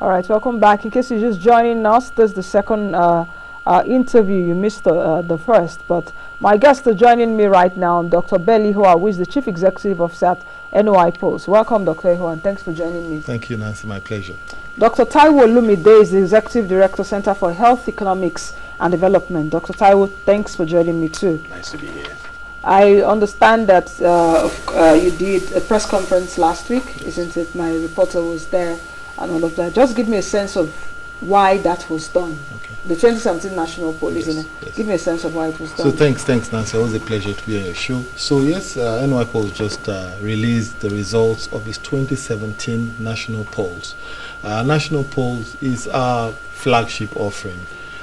All right, welcome back. In case you're just joining us, this is the second interview. You missed the first, but my guests are joining me right now, Dr. Bello IHUA, who is the Chief Executive Officer at NOIPOLL. Welcome, Dr. IHUA, and thanks for joining me. Thank you, Nancy. My pleasure. Dr. TAIWO OLUMIDE is the Executive Director, Center for Health, Economics and Development. Dr. TAIWO, thanks for joining me too. Nice to be here. I understand that you did a press conference last week, isn't it? My reporter was there and all of that. Just give me a sense of why that was done. Okay. The 2017 national poll, yes, isn't it? Yes. Give me a sense of why it was done. So thanks Nancy. It was a pleasure to be on your show. So yes, NOIPOLL just released the results of its 2017 national polls. National polls is our flagship offering.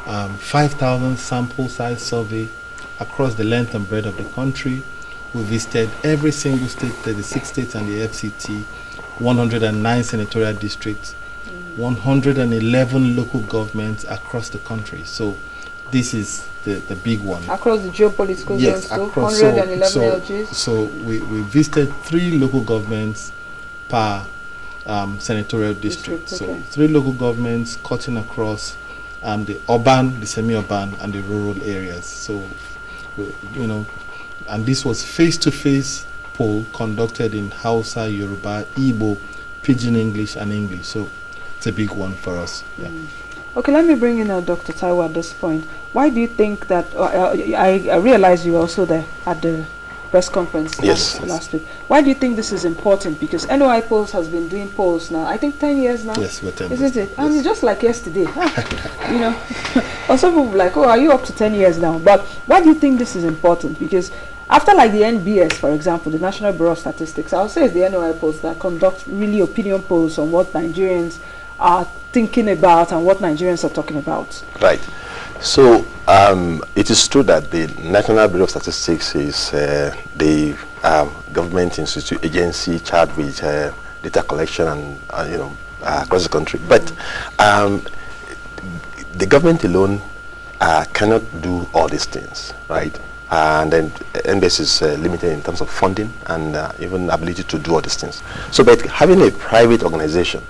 5,000 sample size survey across the length and breadth of the country. We visited every single state, 36 states and the FCT, 109 senatorial districts, 111 local governments across the country. So this is the big one. Across the geopolitical zones, too, 111 LGs? So we visited 3 local governments per senatorial district. Okay. So 3 local governments cutting across the urban, the semi-urban, and the rural areas. So, and this was face-to-face poll conducted in Hausa, Yoruba, Igbo, Pidgin English, and English. So it's a big one for us. Yeah. Okay, let me bring in Dr. TAIWO at this point. Why do you think that, I realize you were also there at the press conference last week. Why do you think this is important? Because NOIPOLL has been doing polls now, I think 10 years now. Yes, we're 10 years. Isn't it? Yes. I mean, just like yesterday. You know, or some people like, oh, are you up to 10 years now? But why do you think this is important? Because after like the NBS, for example, the National Bureau of Statistics, I would say it's the NOIPOLL that conduct really opinion polls on what Nigerians are thinking about and what Nigerians are talking about. Right. So it is true that the National Bureau of Statistics is the government institute agency charged with data collection and across the country. But the government alone cannot do all these things, right? And then NBS is limited in terms of funding and even ability to do all these things. So, but having a private organization,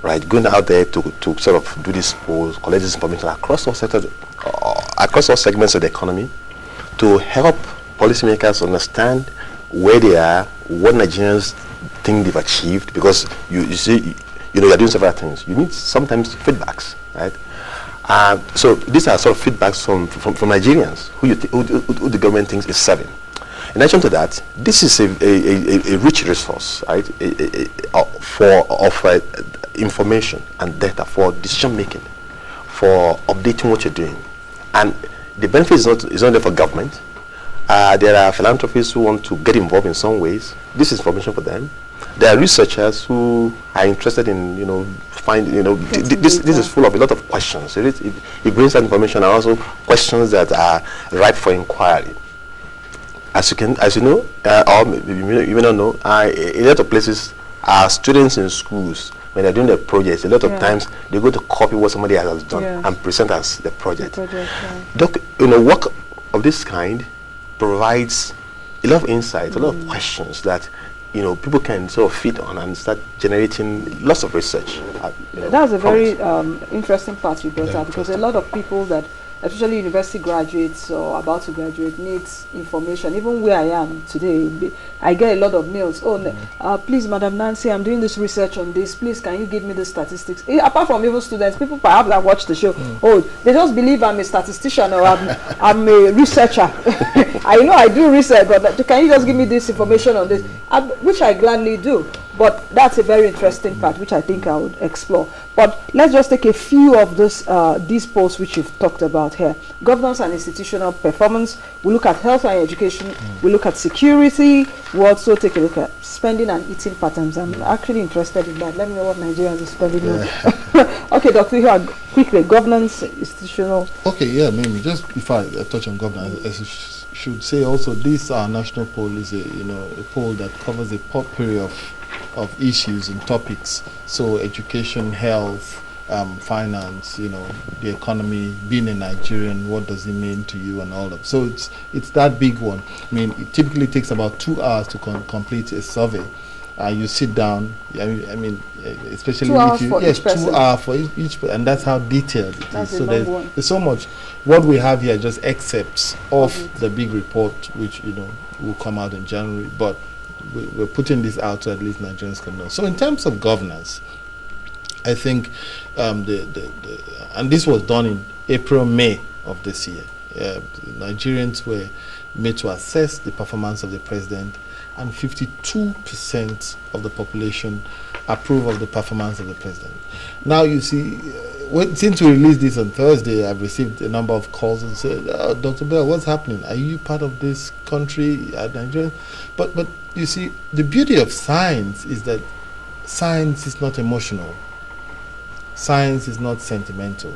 right, going out there to sort of do this polls, collect this information across all sectors, across all segments of the economy, to help policymakers understand where they are, what Nigerians think they've achieved, because you see, you're doing several things. You need sometimes feedbacks, right? So these are sort of feedbacks from Nigerians who the government thinks is serving. In addition to that, this is a rich resource, right, of information and data for decision making, for updating what you're doing. And the benefit is not only for government. There are philanthropists who want to get involved in some ways. This is information for them. There are researchers who are interested in, this is full of a lot of questions. It brings that information and also questions that are ripe for inquiry. As you know, or you may not know, in a lot of places, students in schools, when they're doing their projects, a lot of times they go to copy what somebody else has done and present as the project. Work of this kind provides a lot of insight, a lot of questions that people can sort of feed on and start generating lots of research. That's a very interesting part you brought up, because a lot of people that, especially university graduates or about to graduate, needs information. Even where I am today, I get a lot of mails. Oh, please, Madam Nancy, I'm doing this research on this. Please, can you give me the statistics? Apart from even students, people perhaps that watch the show, they just believe I'm a statistician or I'm a researcher. I know I do research, but can you just give me this information on this? Which I gladly do. But that's a very interesting part, which I think I would explore. But let's just take a few of these polls which you've talked about here. Governance and institutional performance. We look at health and education. We look at security. We also take a look at spending and eating patterns. I'm actually interested in that. Let me know what Nigerians are spending on. Okay, Dr. IHUA, quickly, governance, institutional. Okay, yeah, maybe just before I touch on governance, as I should say also, this national poll is a poll that covers a potpourri of issues and topics. So education, health, finance, the economy, being a Nigerian, what does it mean to you, and all of. So it's that big one. I mean, it typically takes about 2 hours to complete a survey, You sit down. I mean, especially 2 hours for each person. 2 hours for each, and that's how detailed it That's is. a So long there's so much. What we have here just excerpts of the big report, which will come out in January. But we're putting this out so at least Nigerians can know. So in terms of governance, I think and this was done in April, May of this year. Nigerians were made to assess the performance of the president, and 52% of the population approve of the performance of the president. Now you see, since we released this on Thursday, I've received a number of calls and said, oh, Dr. Bell, what's happening? Are you part of this country, Nigeria? But you see, the beauty of science is that science is not emotional. Science is not sentimental.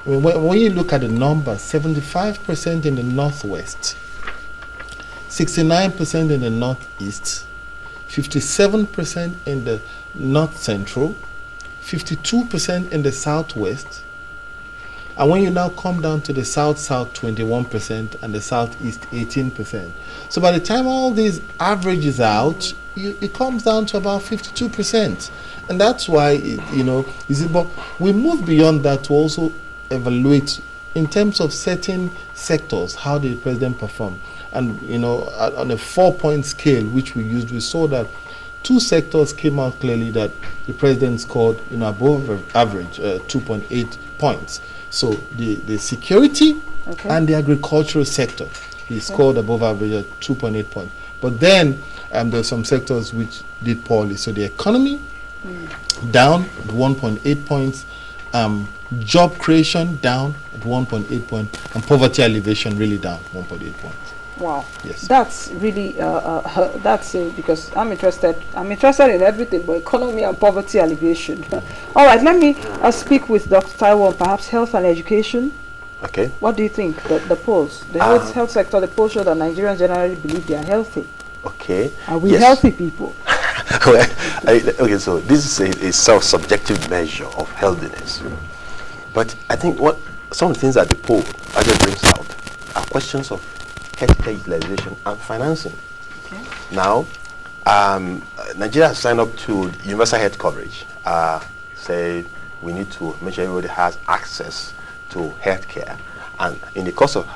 I mean, when you look at the numbers, 75% in the Northwest, 69% in the Northeast, 57% in the North Central, 52% in the Southwest, and when you now come down to the South-South, 21%, and the Southeast, 18%. So by the time all these averages out, it comes down to about 52%. And that's why, you see, but we move beyond that to also evaluate in terms of certain sectors, how did the president perform? And, on a 4-point scale, which we used, we saw that 2 sectors came out clearly that the president scored, above average, 2.8 points. So the security and the agricultural sector, he scored above average at 2.8 points. But then there are some sectors which did poorly. So the economy down at 1.8 points, job creation down at 1.8 points, and poverty alleviation really down 1.8 points. Wow. Yes. That's really because I'm interested in everything, but economy and poverty alleviation. All right, let me speak with Dr. TAIWO on perhaps health and education. Okay. What do you think? The polls, the health sector, the polls show that Nigerians generally believe they are healthy. Okay. Are we healthy people? Okay, so this is a self-subjective measure of healthiness. But I think some of the things that the poll actually brings out are questions of healthcare utilization and financing. Okay. Now, Nigeria has signed up to universal health coverage. Say we need to make sure everybody has access to healthcare, and in the course of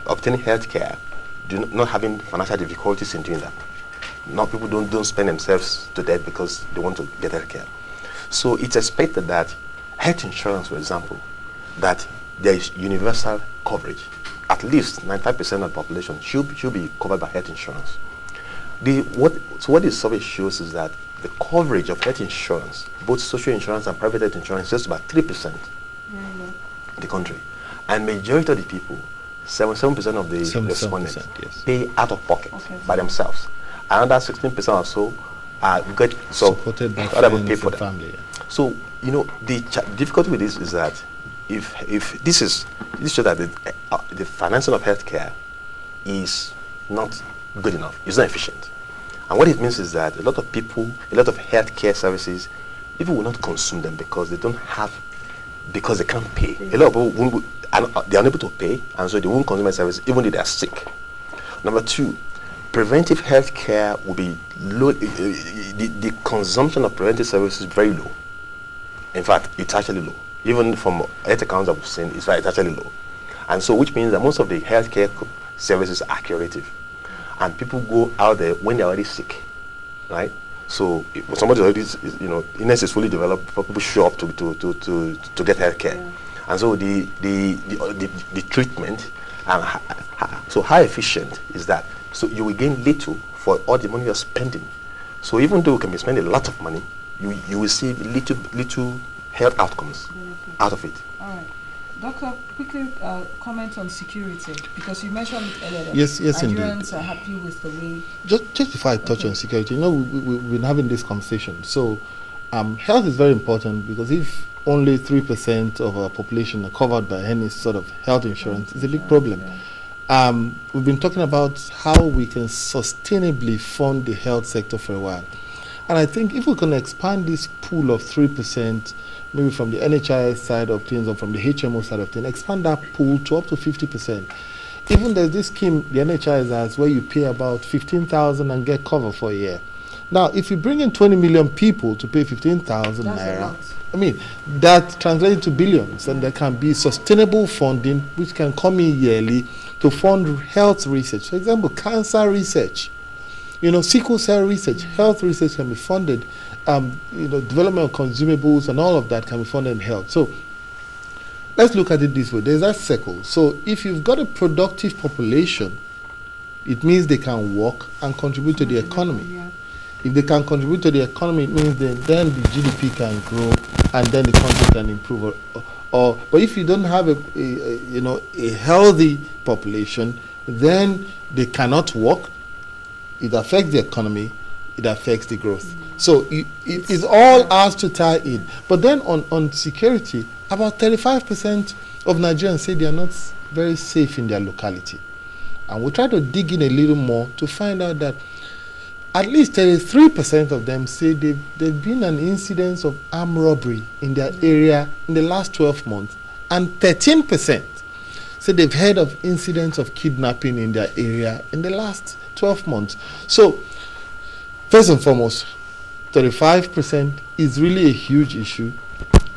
obtaining healthcare, not having financial difficulties in doing that. Now people don't spend themselves to death because they want to get healthcare. So it's expected that health insurance, for example, that there is universal coverage. At least 95% of the population should be covered by health insurance. What this survey shows is that the coverage of health insurance, both social insurance and private health insurance, is just about 3% in the country. And majority of the people, 77% of the respondents, pay out of pocket by themselves. Another 16% or so get supported by other people pay for them. Family. So the difficulty with this is that if this shows that the financing of healthcare is not good enough, it's not efficient. And what it means is that a lot of healthcare services, people will not consume them because they they can't pay. A lot of people they are unable to pay, and so they won't consume the service even if they are sick. Number 2, preventive healthcare will be low. The consumption of preventive services is very low. In fact, it's actually low. Even from health accounts that we've seen, it's actually low. And so, which means that most of the healthcare services are curative. And people go out there when they're already sick, right? So, if somebody already, illness is fully developed, people show up to get healthcare. Yeah. And so the treatment, so how efficient is that? So you will gain little for all the money you're spending. So even though you can be spending a lot of money, you will see little health outcomes out of it. All right. Doctor, quickly comment on security, because you mentioned earlier that yes, Nigerians indeed. are happy with the way... Just before I touch on security, we've been having this conversation. So health is very important, because if only 3% of our population are covered by any sort of health insurance, it's a big problem. Yeah. We've been talking about how we can sustainably fund the health sector for a while. And I think if we can expand this pool of 3%, maybe from the NHIS side of things or from the HMO side of things, expand that pool to up to 50%. Even there's this scheme the NHIS has where you pay about 15,000 and get cover for a year. Now, if you bring in 20 million people to pay 15,000 naira, I mean, that translates to billions, and there can be sustainable funding which can come in yearly to fund health research. For example, cancer research, you know, sickle cell research, health research can be funded. You know, development of consumables and all of that can be funded in health. So let's look at it this way. There's that circle. So if you've got a productive population, it means they can work and contribute to the economy. Yeah. If they can contribute to the economy, it means then the GDP can grow and then the country can improve. But if you don't have a healthy population, then they cannot work. It affects the economy. It affects the growth. So it all has to tie in. But then on security, about 35% of Nigerians say they are not very safe in their locality. And we'll try to dig in a little more to find out that at least 33% of them say there's been an incidence of armed robbery in their area in the last 12 months. And 13% say they've heard of incidents of kidnapping in their area in the last 12 months. So, first and foremost, 35% is really a huge issue.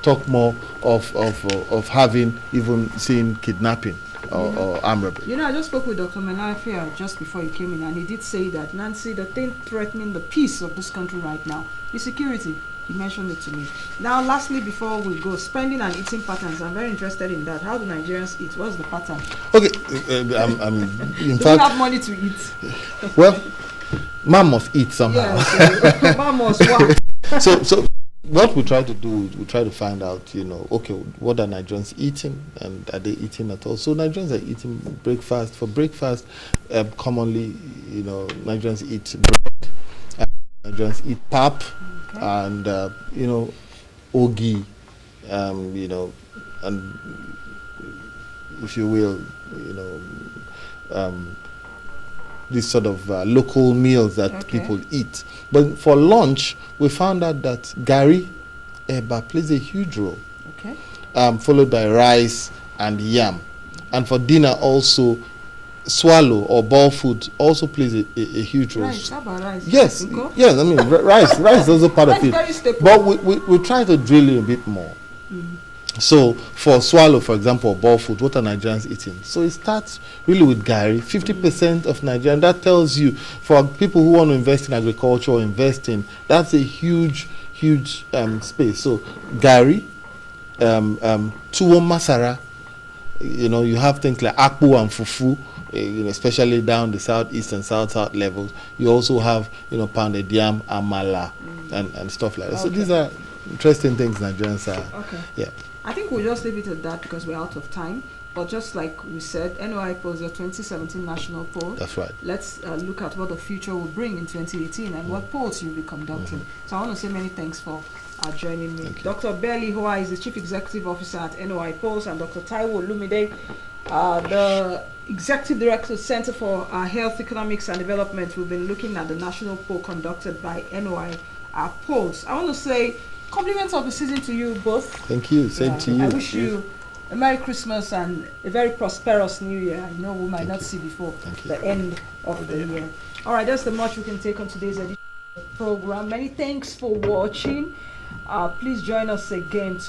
Talk more of having even seen kidnapping or armed robbery. You know, I just spoke with Dr. Menafia just before you came in, and he did say that, Nancy, the thing threatening the peace of this country right now is security. He mentioned it to me. Now, lastly, before we go, spending and eating patterns. I'm very interested in that. How do Nigerians eat? What's the pattern? Okay, in fact, do we have money to eat? Well, man must eat somehow. Yes, man must work. So what we try to do, we try to find out, you know, okay, what are Nigerians eating, and are they eating at all? So Nigerians are eating breakfast. For breakfast, commonly, you know, Nigerians eat bread, Nigerians eat pap, okay, and you know, ogi, you know, and if you will, you know, these sort of local meals that okay, people eat. But for lunch, we found out that gari, eba, plays a huge role, okay, followed by rice and yam. And for dinner also, swallow or ball food also plays a huge role. Rice, how about rice? Yes, yes, I mean, rice is also part of it. Very staple. But we try to drill in a bit more. So for swallow, for example, ball food, what are Nigerians eating? So it starts really with gari. 50% of Nigerians, that tells you, for people who want to invest in agriculture or invest in, that's a huge space. So gari, tuwo masara, you know, you have things like akpu and fufu, you know, especially down the southeast and south levels. You also have, you know, pounded yam, amala, and stuff like that. Okay. So these are interesting things Nigerians are. Okay. Yeah. I think we'll just leave it at that because we're out of time. But just like we said, NOIPOLL is your 2017 national poll. That's right. Let's look at what the future will bring in 2018 and what polls you'll be conducting. So I want to say many thanks for joining me. Dr. IHUA is the Chief Executive Officer at NOIPOLL, and Dr. TAIWO OLUMIDE, the Executive Director, Center for Health, Economics and Development. We've been looking at the national poll conducted by NOIPOLL. I want to say compliments of the season to you both. Thank you. Same to you. I wish you a Merry Christmas and a very prosperous New Year. I know we might not see before the end of the year. All right, that's the much we can take on today's edition of the program. Many thanks for watching. Please join us again tomorrow.